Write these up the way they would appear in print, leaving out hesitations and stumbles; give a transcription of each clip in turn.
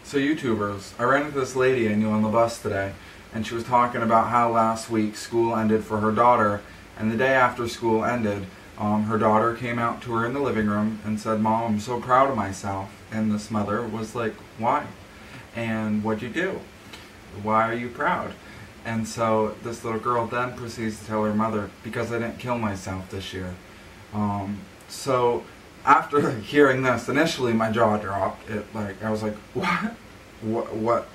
So YouTubers, I ran into this lady I knew on the bus today, and she was talking about how last week school ended for her daughter, and the day after school ended, her daughter came out to her in the living room and said, "Mom, I'm so proud of myself." And this mother was like, "Why? And what'd you do? Why are you proud?" And so this little girl then proceeds to tell her mother, "Because I didn't kill myself this year." So after hearing this, initially my jaw dropped. I was like, "What? What?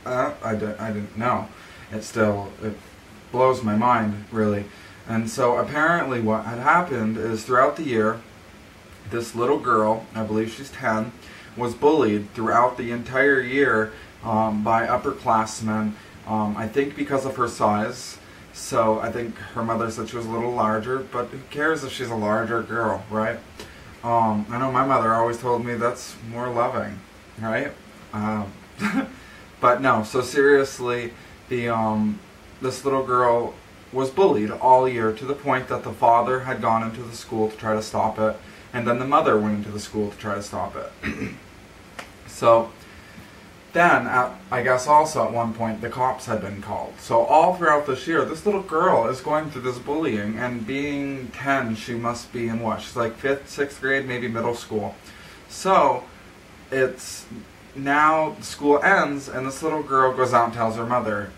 I didn't know." It blows my mind, really. And so apparently what had happened is throughout the year, this little girl, I believe she's 10, was bullied throughout the entire year by upperclassmen, I think because of her size. So I think her mother said she was a little larger, but who cares if she's a larger girl, right? I know my mother always told me that's more loving, right? But no, so seriously, this little girl was bullied all year to the point that the father had gone into the school to try to stop it, and then the mother went into the school to try to stop it. So then, I guess also at one point, the cops had been called. So all throughout this year, this little girl is going through this bullying, and being 10, she must be in what? She's like 5th, 6th grade, maybe middle school. So it's now school ends, and this little girl goes out and tells her mother,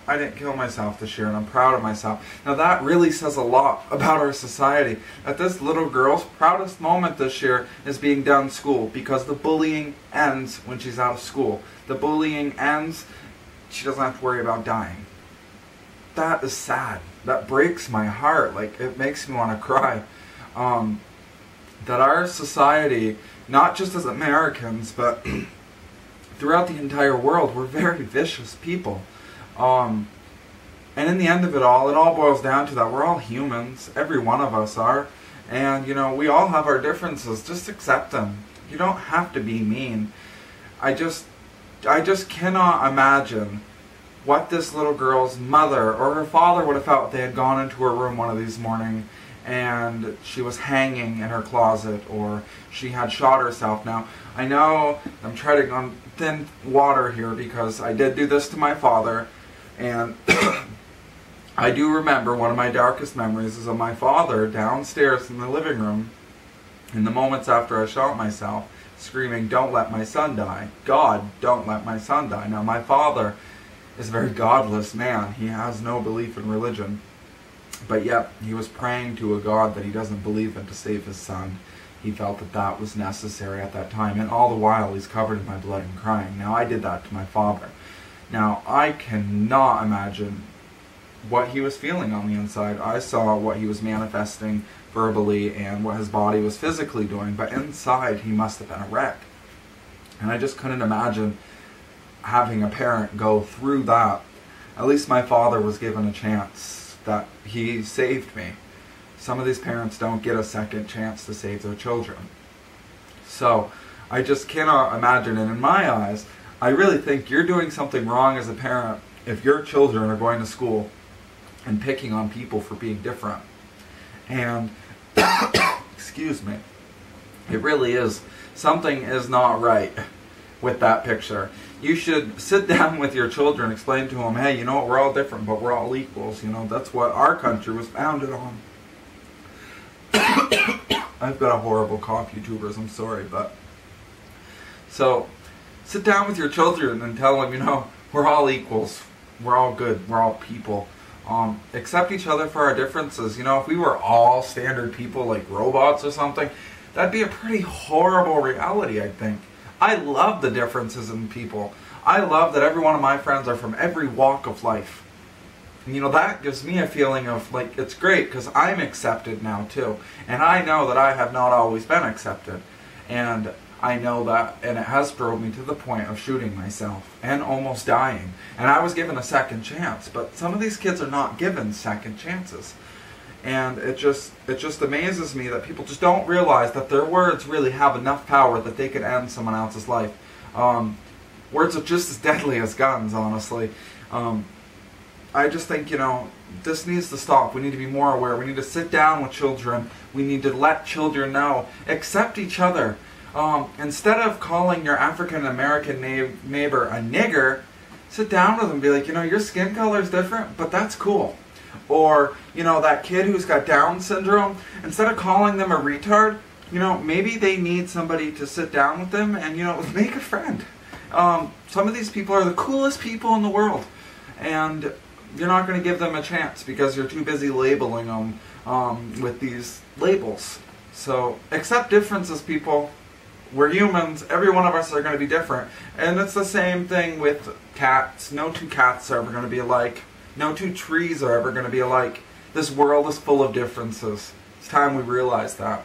"I didn't kill myself this year, and I'm proud of myself." Now that really says a lot about our society, that this little girl's proudest moment this year is being done in school, because the bullying ends when she's out of school. The bullying ends, she doesn't have to worry about dying. That is sad. That breaks my heart. Like, it makes me want to cry. That our society, not just as Americans, but throughout the entire world, we're very vicious people. And in the end of it all boils down to that we're all humans. Every one of us are. And, you know, we all have our differences. Just accept them. You don't have to be mean. I just cannot imagine what this little girl's mother or her father would have felt if they had gone into her room one of these mornings and she was hanging in her closet, or she had shot herself. Now, I know I'm treading on thin water here because I did do this to my father, and I do remember one of my darkest memories is of my father downstairs in the living room in the moments after I shot myself, screaming, "Don't let my son die. God, don't let my son die." Now, my father is a very godless man. He has no belief in religion. But yet, he was praying to a God that he doesn't believe in to save his son. He felt that that was necessary at that time. And all the while, he's covered in my blood and crying. Now, I did that to my father. Now, I cannot imagine what he was feeling on the inside. I saw what he was manifesting verbally and what his body was physically doing. But inside, he must have been a wreck. And I just couldn't imagine having a parent go through that. At least my father was given a chance, that he saved me. Some of these parents don't get a second chance to save their children. So I just cannot imagine. And in my eyes, I really think you're doing something wrong as a parent if your children are going to school and picking on people for being different. And excuse me, it really is. Something is not right with that picture. You should sit down with your children, explain to them, "Hey, you know what, we're all different, but we're all equals." You know, that's what our country was founded on. I've got a horrible cough, YouTubers, I'm sorry, but... So, sit down with your children and tell them, you know, we're all equals. We're all good. We're all people. Accept each other for our differences. You know, if we were all standard people like robots or something, that'd be a pretty horrible reality, I think. I love the differences in people. I love that every one of my friends are from every walk of life. And, you know, that gives me a feeling of, like, it's great because I'm accepted now, too. And I know that I have not always been accepted. And I know that, and it has drove me to the point of shooting myself and almost dying. And I was given a second chance, but some of these kids are not given second chances. And it just amazes me that people just don't realize that their words really have enough power that they could end someone else's life. Words are just as deadly as guns, honestly. I just think, you know, this needs to stop. We need to be more aware. We need to sit down with children. We need to let children know. Accept each other. Instead of calling your African American neighbor a nigger, sit down with them and be like, your skin color is different, but that's cool. Or, that kid who's got Down syndrome, instead of calling them a retard, maybe they need somebody to sit down with them and, make a friend. Some of these people are the coolest people in the world, and you're not going to give them a chance because you're too busy labeling them with these labels. So accept differences, people. We're humans. Every one of us are going to be different. And it's the same thing with cats. No two cats are ever going to be alike. No two trees are ever going to be alike. This world is full of differences. It's time we realize that.